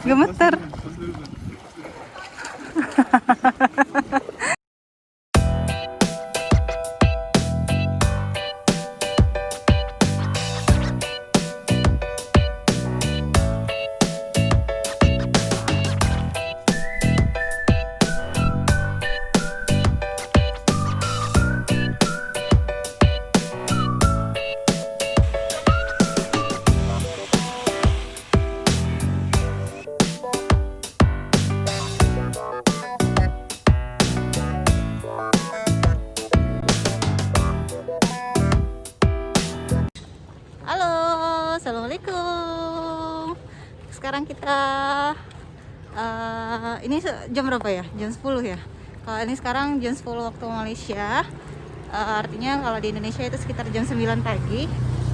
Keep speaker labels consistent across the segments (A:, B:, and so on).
A: Gemeter. Halo, assalamualaikum. Sekarang kita ini jam berapa ya? Jam 10 ya. Kalau ini sekarang jam 10 waktu Malaysia. Artinya kalau di Indonesia itu sekitar jam 9 pagi.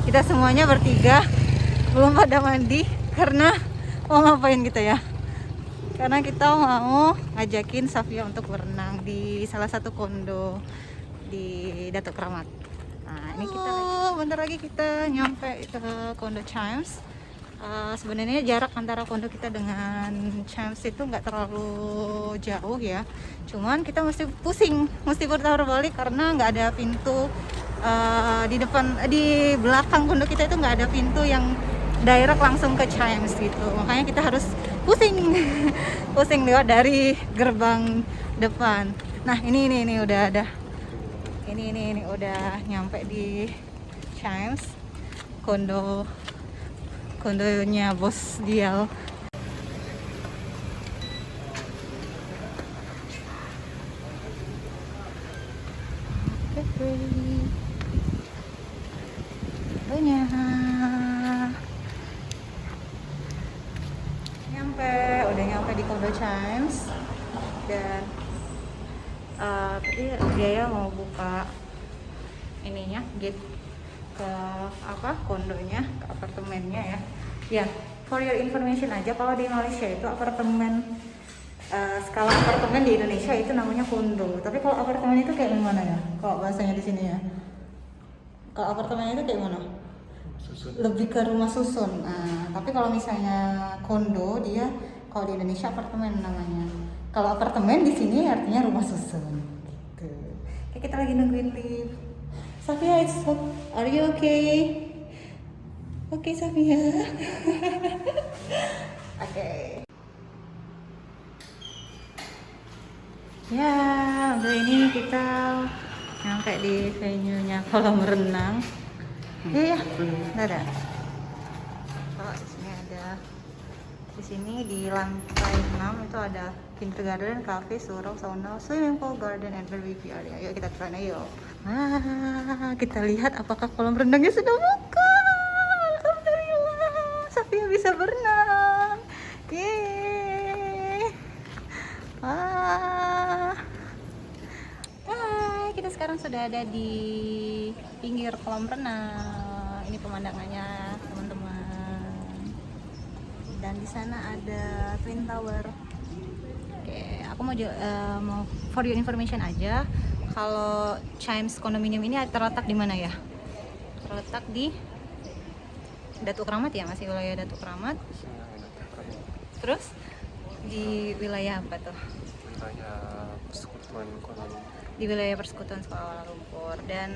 A: Kita semuanya bertiga belum pada mandi karena mau ngapain kita ya? Karena kita mau ngajakin Safia untuk berenang di salah satu kondo di Datuk Kramat. Nah, ini kita bentar lagi kita nyampe ke kondo Chimes. Sebenarnya jarak antara kondo kita dengan Chimes itu nggak terlalu jauh ya. Cuman kita mesti pusing, mesti putar balik karena nggak ada pintu di belakang kondo kita itu nggak ada pintu yang direct langsung ke Chimes gitu. Makanya kita harus pusing, pusing lewat dari gerbang depan. Nah ini udah ada. Ini udah nyampe di Chimes, kondonya Bos Dial. Kondonya udah nyampe di kondo Chimes dan tadi dia mau buka ininya gate ke kondonya, ke apartemennya ya. Ya, for your information aja, kalau di Malaysia itu apartemen skala apartemen di Indonesia itu namanya kondo. Tapi kalau apartemen itu kayak gimana ya? Kalau bahasanya di sini ya. Kalau apartemen itu kayak mana? Susun. Lebih ke rumah susun. Nah, tapi kalau misalnya kondo dia kalau di Indonesia apartemen namanya. Kalau apartemen di sini artinya rumah susun. Gitu. Kayak kita lagi nungguin lift. Safia, are you okay? Okay, Safia. Okay. Ya, udah ini kita nyampe di venue-nya kolam renang. Iya, ada. Oh, di sini ada. Di sini di lantai 6 itu ada kindergarten, cafe, surau, sauna, swimming pool, garden, and barbecue area. Yuk kita try yuk. Kita lihat apakah kolam renangnya sudah buka. Alhamdulillah, Safia bisa berenang. Yeay. Hai, kita sekarang sudah ada di pinggir kolam renang. Ini pemandangannya, teman-teman. Dan di sana ada Twin Tower. Oke, aku mau for your information aja. Kalau Chimes kondominium ini terletak di mana ya? Terletak di Datuk Kramat ya, masih wilayah Datuk Kramat. Terus di wilayah apa tuh?
B: Wilayah Persekutuan Kuala Lumpur.
A: Di wilayah Persekutuan Kuala Lumpur. Dan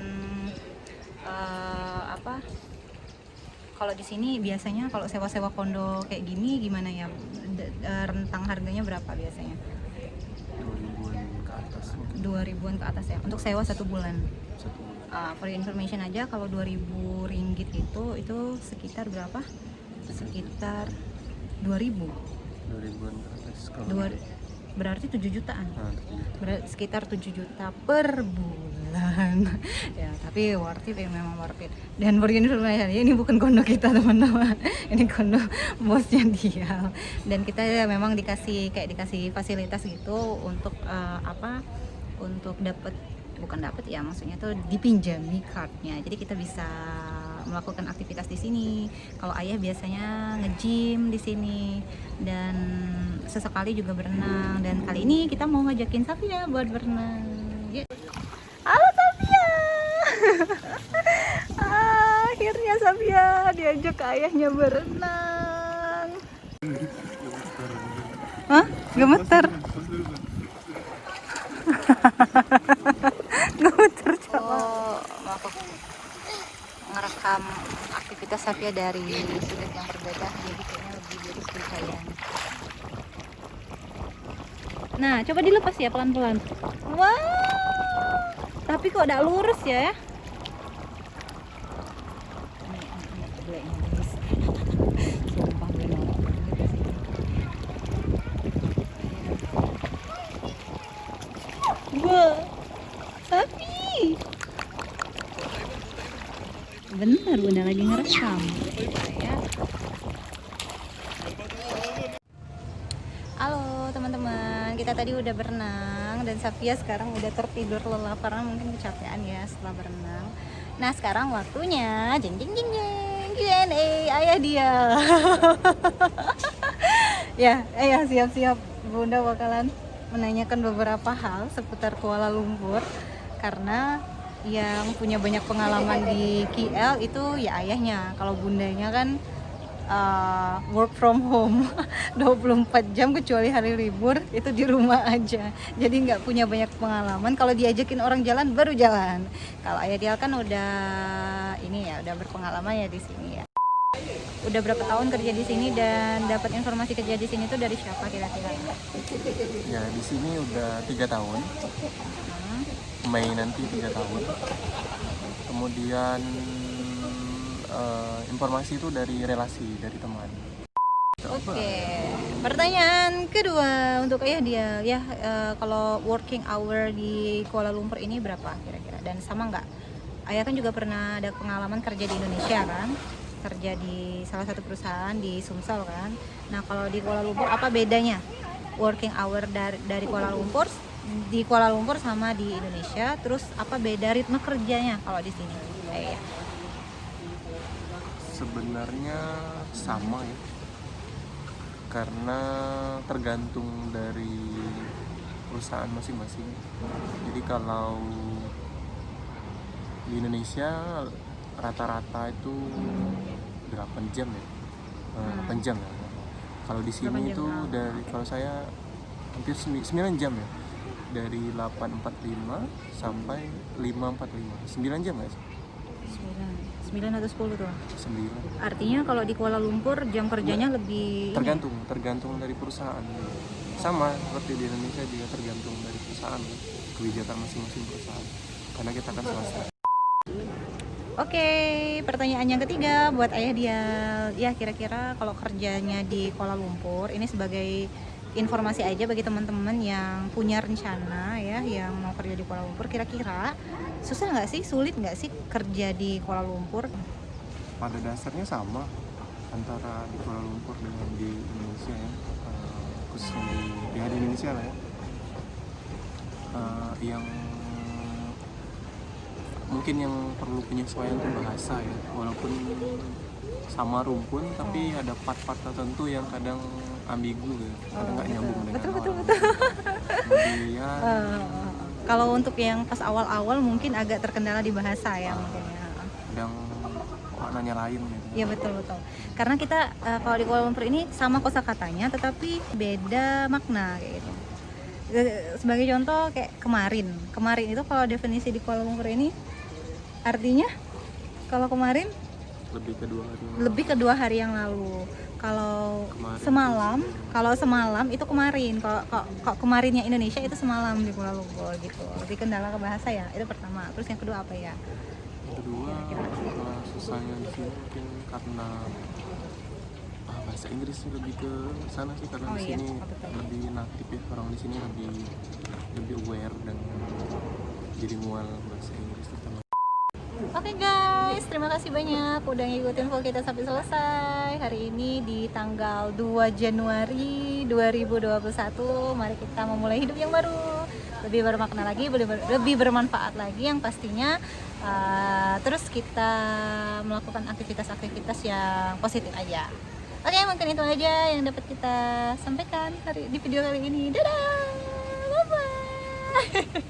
A: kalau di sini biasanya kalau sewa-sewa kondo kayak gini gimana ya? Rentang harganya berapa biasanya? 2.000-an ke atas ya untuk sewa 1 bulan. For information aja, kalau 2.000 ringgit itu sekitar berapa? Sekitar 2.000.
B: 2.000-an ke atas.
A: Berarti 7 jutaan. Sekitar 7 juta per bulan. Ya, tapi worth it ya, memang worth it. Dan for information, ini bukan kondo kita teman-teman. Ini kondo bosnya dia. Dan kita ya memang dikasih fasilitas gitu untuk untuk bukan dapat ya, maksudnya tuh dipinjami cardnya, jadi kita bisa melakukan aktivitas di sini. Kalau ayah biasanya nge-gym di sini dan sesekali juga berenang, dan kali ini kita mau ngajakin Safia buat berenang. Halo Safia. Akhirnya Safia diajak ke ayahnya berenang. Hah? Gemeter. Gemeter coba. Aku ngerekam aktivitas Safia dari sudut yang berbeda, jadi kayaknya lebih dari kayaknya. Nah, coba dilepas ya pelan-pelan. Wah, tapi kok tidak lurus ya? Sumpah gue norak banget sih. Wah, Safi. Bener, Bunda lagi ngerekam. Ya. Halo teman-teman, kita tadi udah berenang dan Safia sekarang udah tertidur lelap karena mungkin kecapean ya setelah berenang. Nah sekarang waktunya jeng jeng jeng jeng Q&A ayah dia. Ya, siap-siap Bunda bakalan menanyakan beberapa hal seputar Kuala Lumpur karena yang punya banyak pengalaman di KL itu ya ayahnya. Kalau bundanya kan work from home 24 jam kecuali hari libur itu di rumah aja, jadi nggak punya banyak pengalaman. Kalau diajakin orang jalan baru jalan. Kalau ayah dia kan udah ini ya, udah berpengalaman ya di sini ya. Udah berapa tahun kerja di sini dan dapat informasi kerja di sini tuh dari siapa kira-kira?
B: Ya di sini udah 3 tahun. Mei nanti 3 tahun. Kemudian informasi itu dari relasi, dari teman.
A: Oke. Pertanyaan kedua untuk ayah dia ya, kalau working hour di Kuala Lumpur ini berapa kira-kira? Dan sama nggak? Ayah kan juga pernah ada pengalaman kerja di Indonesia kan? Kerja di salah satu perusahaan di Sumsel kan? Nah kalau di Kuala Lumpur apa bedanya working hour dari Kuala Lumpur di Kuala Lumpur sama di Indonesia? Terus apa beda ritme kerjanya kalau di sini?
B: Sebenarnya sama ya, karena tergantung dari perusahaan masing-masing. Jadi kalau di Indonesia rata-rata itu 8 jam ya, 8 jam ya. Kalau di sini itu kalau saya hampir 9 jam ya, dari 8.45 sampai 5.45, 9 jam ya.
A: 9 atau 10 tuh?
B: 9.
A: Artinya kalau di Kuala Lumpur jam kerjanya lebih
B: tergantung dari perusahaan. Sama seperti di Indonesia juga tergantung dari perusahaan, kebijakan masing-masing perusahaan. Karena kita kan swasta.
A: Oke, pertanyaan yang ketiga buat ayah dia. Ya kira-kira kalau kerjanya di Kuala Lumpur, ini sebagai informasi aja bagi teman-teman yang punya rencana ya, yang mau kerja di Kuala Lumpur, kira-kira susah nggak sih, sulit nggak sih kerja di Kuala Lumpur?
B: Pada dasarnya sama antara di Kuala Lumpur dengan di Indonesia ya, khususnya di Indonesia lah ya. Yang mungkin yang perlu penyesuaian itu bahasa ya, walaupun sama rumpun tapi ada part-part tertentu yang kadang ambigu ya, kadang nggak nyambung dengan
A: betul.
B: Kemudian
A: kalau untuk yang pas awal-awal mungkin agak terkendala di bahasa ya, mungkin ya.
B: Kadang maknanya lain gitu.
A: Iya betul. Karena kita kalau di Kuala Lumpur ini sama kosakatanya tetapi beda makna kayak gitu. Sebagai contoh kayak kemarin itu kalau definisi di Kuala Lumpur ini artinya kalau kemarin lebih ke 2 hari yang lalu. Kalau semalam itu kemarin. Kalau kemarinnya Indonesia itu semalam di Kuala Lumpur gitu. Lebih kendala ke bahasa ya. Itu pertama. Terus yang kedua apa ya?
B: Kedua, susahnya di sini mungkin karena bahasa Inggris lebih ke sana sih, karena di sini lebih natif ya, orang di sini lebih aware dan jadi mual bahasa Inggris itu.
A: Oke guys, terima kasih banyak udah ngikutin vlog kita sampai selesai. Hari ini di tanggal 2 Januari 2021, mari kita memulai hidup yang baru, lebih bermakna lagi, lebih bermanfaat lagi yang pastinya. Terus kita melakukan aktivitas-aktivitas yang positif aja. Oke, mungkin itu aja yang dapat kita sampaikan di video kali ini. Dadah, bye bye.